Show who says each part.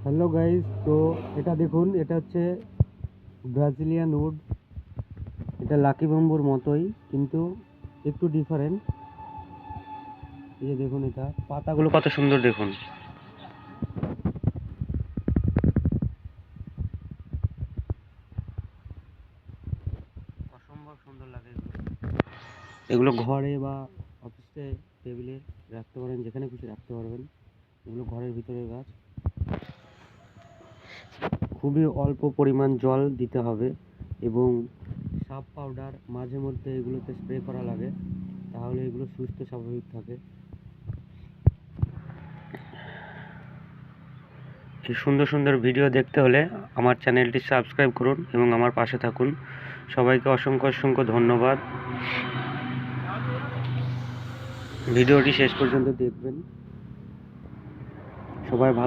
Speaker 1: Hello guys, তো এটা দেখুন, এটা হচ্ছে ব্রাজিলিয়ান উড। এটা লাকি বাম্বুর মতোই, কিন্তু একটু ডিফারেন্ট। এই যে দেখুন, এটা পাতাগুলো কত সুন্দর দেখুন। অসম্ভব সুন্দর লাগে এগুলো। এগুলো ঘরে বা অফিসে টেবিলে রাখতে পারেন, যেখানে খুশি রাখতে পারবেন। এগুলো ঘরের ভিতরের গাছ। খুবই অল্প পরিমাণ জল দিতে হবে এবং সাপ পাউডার মাঝে মধ্যে এগুলোতে স্প্রে করা লাগে, তাহলে এগুলো সুস্থ স্বাভাবিক থাকে। এই সুন্দর সুন্দর ভিডিও দেখতে হলে আমার চ্যানেলটি সাবস্ক্রাইব করুন এবং আমার পাশে থাকুন। সবাইকে অসংখ্য অসংখ্য ধন্যবাদ। ভিডিওটি শেষ পর্যন্ত দেখবেন। সবাই ভালো